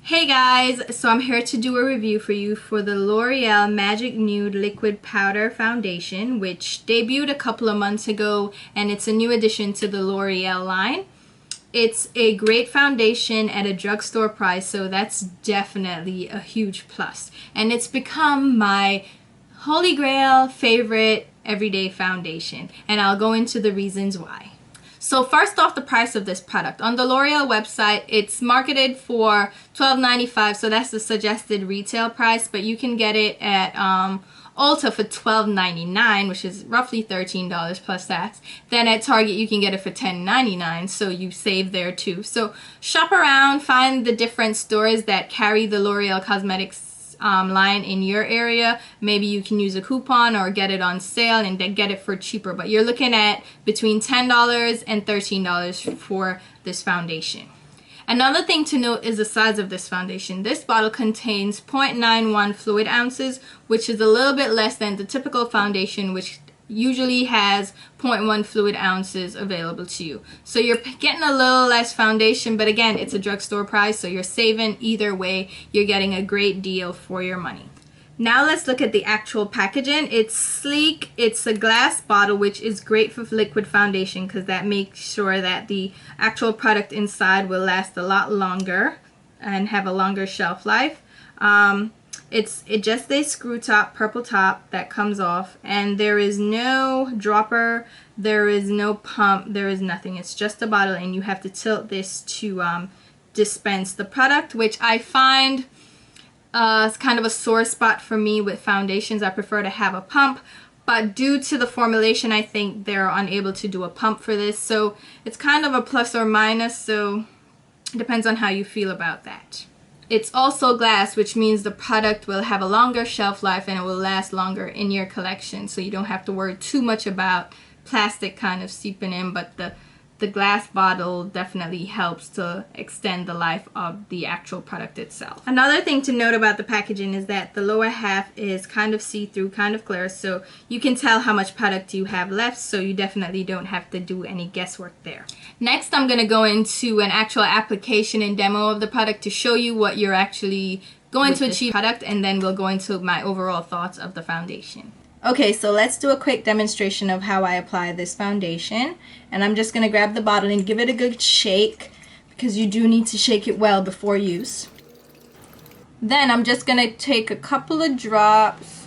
Hey guys, so I'm here to do a review for you for the L'Oreal Magic Nude Liquid Powder Foundation, which debuted a couple of months ago, and it's a new addition to the L'Oreal line. It's a great foundation at a drugstore price, so that's definitely a huge plus. And it's become my holy grail favorite everyday foundation, and I'll go into the reasons why. So first off, the price of this product. On the L'Oreal website, it's marketed for $12.95, so that's the suggested retail price, but you can get it at Ulta for $12.99, which is roughly $13 plus tax. Then at Target, you can get it for $10.99, so you save there too. So shop around, find the different stores that carry the L'Oreal Cosmetics line in your area. Maybe you can use a coupon or get it on sale and then get it for cheaper, but you're looking at between $10 and $13 for this foundation. Another thing to note is the size of this foundation. This bottle contains 0.91 fluid ounces, which is a little bit less than the typical foundation, which usually has 0.1 fluid ounces available to you. So you're getting a little less foundation, but again, it's a drugstore price, so you're saving either way. You're getting a great deal for your money. Now let's look at the actual packaging. It's sleek. It's a glass bottle, which is great for liquid foundation because that makes sure that the actual product inside will last a lot longer and have a longer shelf life. It just a screw top, purple top that comes off, and there is no dropper, there is no pump, there is nothing. It's just a bottle, and you have to tilt this to dispense the product, which I find is kind of a sore spot for me with foundations. I prefer to have a pump, but due to the formulation, I think they're unable to do a pump for this, so it's kind of a plus or minus, so it depends on how you feel about that. It's also glass, which means the product will have a longer shelf life and it will last longer in your collection, so you don't have to worry too much about plastic kind of seeping in, but the glass bottle definitely helps to extend the life of the actual product itself. Another thing to note about the packaging is that the lower half is kind of see-through, kind of clear, so you can tell how much product you have left, so you definitely don't have to do any guesswork there. Next, I'm going to go into an actual application and demo of the product to show you what you're actually going to achieve with the product, and then we'll go into my overall thoughts of the foundation. Okay, so let's do a quick demonstration of how I apply this foundation. And I'm just going to grab the bottle and give it a good shake, because you do need to shake it well before use. Then I'm just going to take a couple of drops,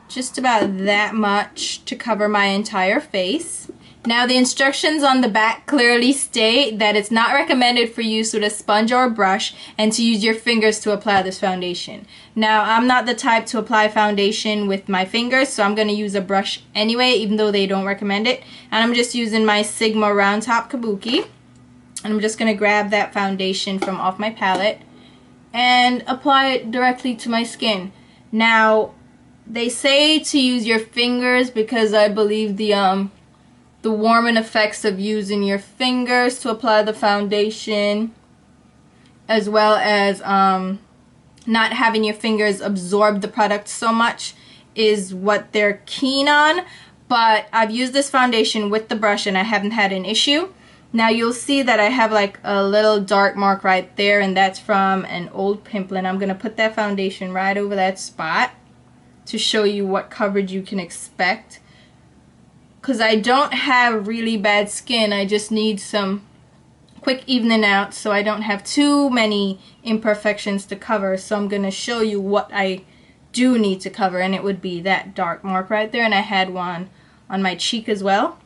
just about that much to cover my entire face. Now the instructions on the back clearly state that it's not recommended for use with a sponge or a brush and to use your fingers to apply this foundation. Now I'm not the type to apply foundation with my fingers, so I'm going to use a brush anyway, even though they don't recommend it. And I'm just using my Sigma Round Top Kabuki. And I'm just going to grab that foundation from off my palette and apply it directly to my skin. Now they say to use your fingers because I believe the warming effects of using your fingers to apply the foundation, as well as not having your fingers absorb the product so much, is what they're keen on. But I've used this foundation with the brush and I haven't had an issue. Now you'll see that I have like a little dark mark right there, and that's from an old pimple, and I'm going to put that foundation right over that spot to show you what coverage you can expect. Because I don't have really bad skin, I just need some quick evening out so I don't have too many imperfections to cover. So I'm going to show you what I do need to cover, and it would be that dark mark right there, and I had one on my cheek as well.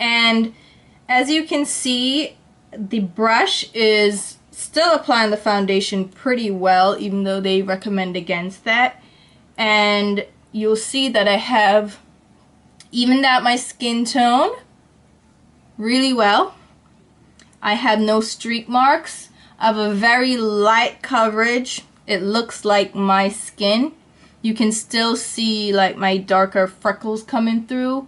And as you can see, the brush is still applying the foundation pretty well, even though they recommend against that. And you'll see that I have evened out my skin tone really well. I have no streak marks. I have a very light coverage. It looks like my skin. You can still see like my darker freckles coming through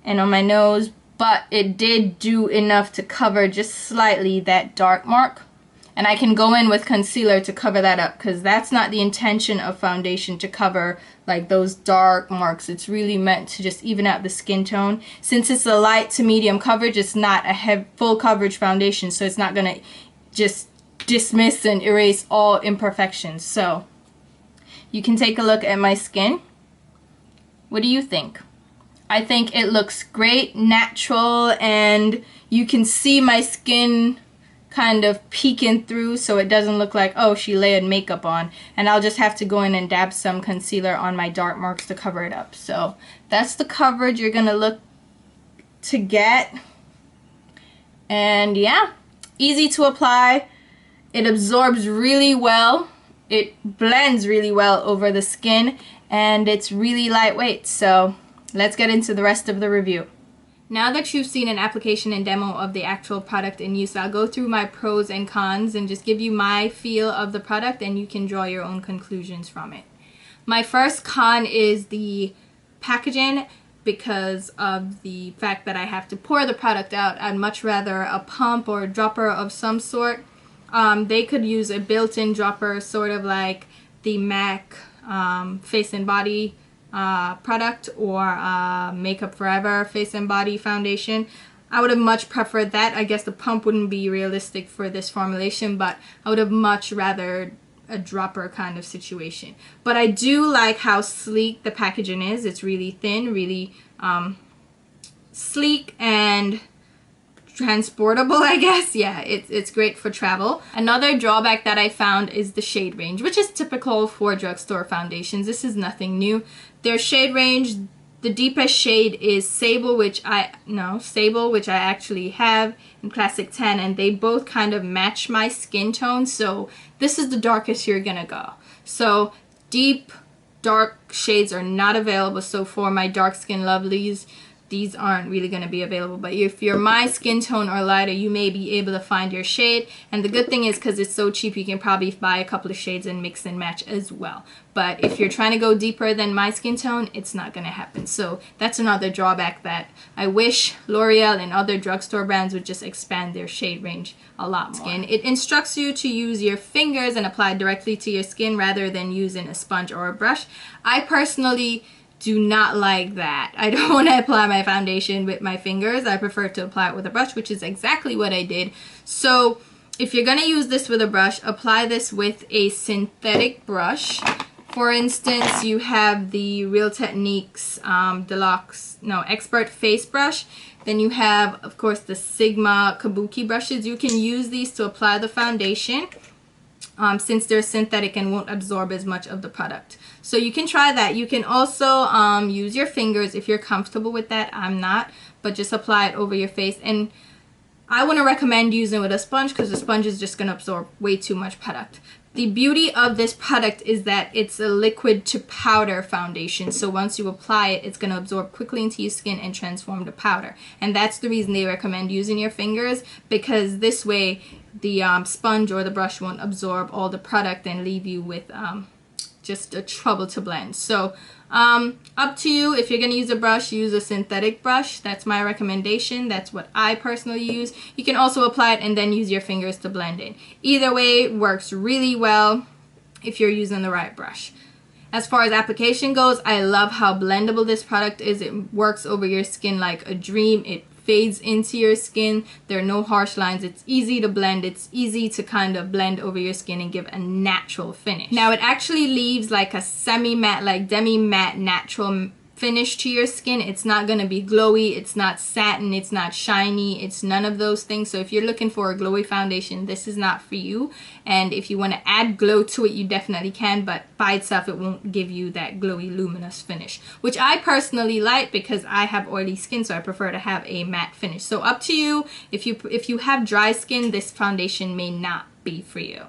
and on my nose, but it did do enough to cover just slightly that dark mark. And I can go in with concealer to cover that up, because that's not the intention of foundation, to cover like those dark marks. It's really meant to just even out the skin tone. Since it's a light to medium coverage, it's not a full coverage foundation, so it's not going to just dismiss and erase all imperfections. So you can take a look at my skin. What do you think? I think it looks great, natural, and you can see my skin kind of peeking through, so it doesn't look like, oh, she layered makeup on. And I'll just have to go in and dab some concealer on my dark marks to cover it up. So that's the coverage you're gonna look to get. And yeah, easy to apply. It absorbs really well. It blends really well over the skin, and it's really lightweight. So let's get into the rest of the review. Now that you've seen an application and demo of the actual product in use, I'll go through my pros and cons and just give you my feel of the product, and you can draw your own conclusions from it. My first con is the packaging. Because of the fact that I have to pour the product out, I'd much rather a pump or a dropper of some sort. They could use a built-in dropper, sort of like the MAC Face and Body product, or Makeup Forever Face and Body foundation. I would have much preferred that. I guess the pump wouldn't be realistic for this formulation, but I would have much rather a dropper kind of situation. But I do like how sleek the packaging is. It's really thin, really sleek and transportable, I guess. Yeah, it's great for travel. Another drawback that I found is the shade range, which is typical for drugstore foundations. This is nothing new. Their shade range, the deepest shade is Sable, which I actually have, in Classic Tan, and they both kind of match my skin tone, so this is the darkest you're gonna go. So deep, dark shades are not available, so for my dark skin lovelies, these aren't really going to be available. But if you're my skin tone or lighter, you may be able to find your shade. And the good thing is, because it's so cheap, you can probably buy a couple of shades and mix and match as well. But if you're trying to go deeper than my skin tone, it's not going to happen. So that's another drawback that I wish L'Oreal and other drugstore brands would just expand their shade range a lot more. It instructs you to use your fingers and apply directly to your skin rather than using a sponge or a brush. I personally do not like that. I don't want to apply my foundation with my fingers. I prefer to apply it with a brush, which is exactly what I did. So if you're going to use this with a brush, apply this with a synthetic brush. For instance, you have the Real Techniques Expert Face Brush. Then you have, of course, the Sigma Kabuki brushes. You can use these to apply the foundation since they're synthetic and won't absorb as much of the product. So you can try that. You can also use your fingers if you're comfortable with that. I'm not, but just apply it over your face. And I wouldn't recommend using it with a sponge because the sponge is just going to absorb way too much product. The beauty of this product is that it's a liquid to powder foundation. So once you apply it, it's going to absorb quickly into your skin and transform to powder. And that's the reason they recommend using your fingers, because this way the sponge or the brush won't absorb all the product and leave you with just a trouble to blend. So up to you. If you're going to use a brush, use a synthetic brush. That's my recommendation. That's what I personally use. You can also apply it and then use your fingers to blend it. Either way works really well if you're using the right brush. As far as application goes, I love how blendable this product is. It works over your skin like a dream. It fades into your skin. There are no harsh lines. It's easy to blend. It's easy to kind of blend over your skin and give a natural finish. Now it actually leaves like a semi-matte, like demi-matte natural finish to your skin. It's not going to be glowy. It's not satin. It's not shiny. It's none of those things. So if you're looking for a glowy foundation, this is not for you. And if you want to add glow to it, you definitely can, but by itself it won't give you that glowy luminous finish, which I personally like because I have oily skin, so I prefer to have a matte finish. So up to you. If you have dry skin, this foundation may not be for you.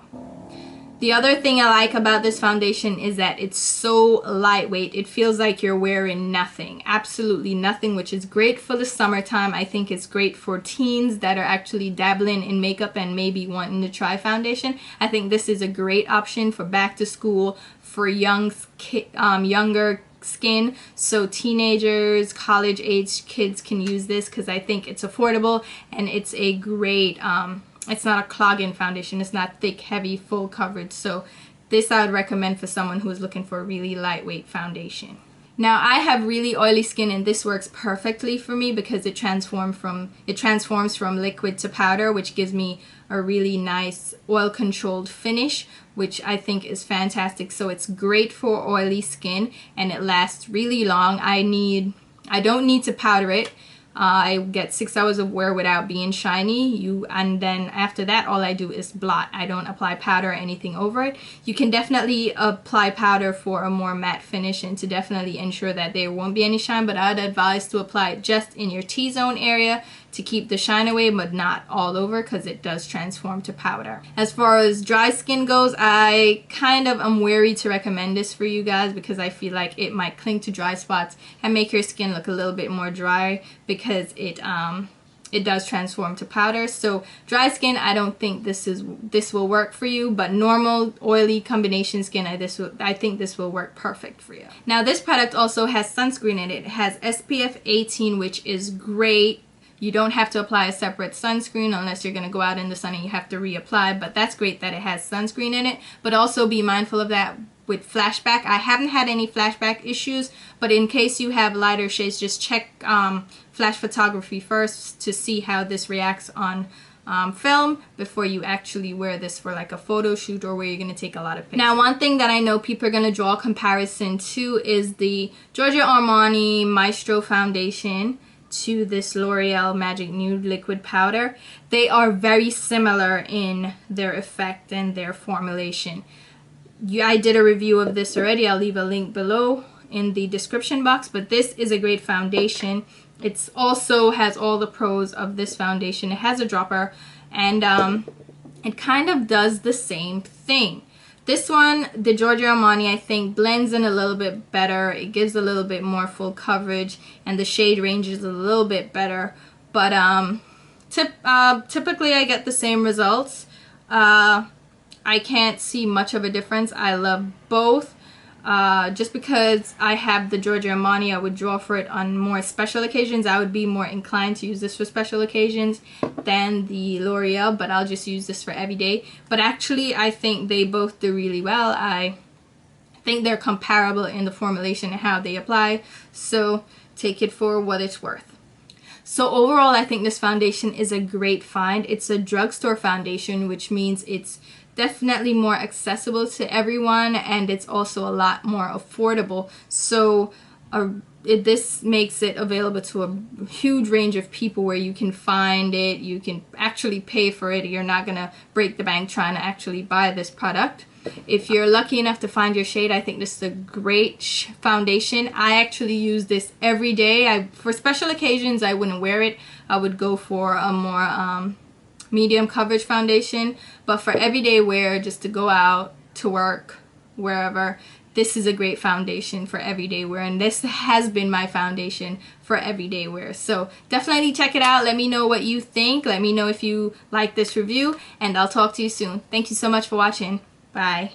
The other thing I like about this foundation is that it's so lightweight. It feels like you're wearing nothing, absolutely nothing, which is great for the summertime. I think it's great for teens that are actually dabbling in makeup and maybe wanting to try foundation. I think this is a great option for back to school, for younger skin. So teenagers, college age kids can use this because I think it's affordable and it's a great it's not a clogging foundation. It's not thick, heavy, full coverage. So this I would recommend for someone who is looking for a really lightweight foundation. Now I have really oily skin and this works perfectly for me because it transforms from liquid to powder, which gives me a really nice oil controlled finish, which I think is fantastic. So it's great for oily skin and it lasts really long. I don't need to powder it. I get 6 hours of wear without being shiny. And then after that, all I do is blot. I don't apply powder or anything over it. You can definitely apply powder for a more matte finish and to definitely ensure that there won't be any shine, but I'd advise to apply it just in your T-zone area to keep the shine away, but not all over because it does transform to powder. As far as dry skin goes, I kind of am wary to recommend this for you guys because I feel like it might cling to dry spots and make your skin look a little bit more dry because it does transform to powder. So dry skin, I don't think this will work for you, but normal oily combination skin, I think this will work perfect for you. Now this product also has sunscreen in it. It has SPF 18, which is great. You don't have to apply a separate sunscreen unless you're going to go out in the sun and you have to reapply, but that's great that it has sunscreen in it. But also be mindful of that with flashback. I haven't had any flashback issues, but in case you have lighter shades, just check flash photography first to see how this reacts on film before you actually wear this for like a photo shoot or where you're going to take a lot of pictures. Now one thing that I know people are going to draw a comparison to is the Giorgio Armani Maestro foundation to this L'Oreal Magic Nude liquid powder. They are very similar in their effect and their formulation. I did a review of this already. I'll leave a link below in the description box, but this is a great foundation. It also has all the pros of this foundation. It has a dropper and it kind of does the same thing. This one, the Giorgio Armani, I think blends in a little bit better. It gives a little bit more full coverage and the shade range is a little bit better. But typically I get the same results. I can't see much of a difference. I love both. Just because I have the Giorgio Armani, I would draw for it on more special occasions. I would be more inclined to use this for special occasions than the L'Oreal, but I'll just use this for everyday. But actually, I think they both do really well. I think they're comparable in the formulation and how they apply, so take it for what it's worth. So overall, I think this foundation is a great find. It's a drugstore foundation, which means it's definitely more accessible to everyone and it's also a lot more affordable. So this makes it available to a huge range of people where you can find it, you can actually pay for it. You're not gonna break the bank trying to actually buy this product. If you're lucky enough to find your shade, I think this is a great foundation. I actually use this every day. For special occasions, I wouldn't wear it. I would go for a more medium coverage foundation, but for everyday wear, just to go out to work, wherever, this is a great foundation for everyday wear, and this has been my foundation for everyday wear. So definitely check it out. Let me know what you think. Let me know if you like this review, and I'll talk to you soon. Thank you so much for watching. Bye.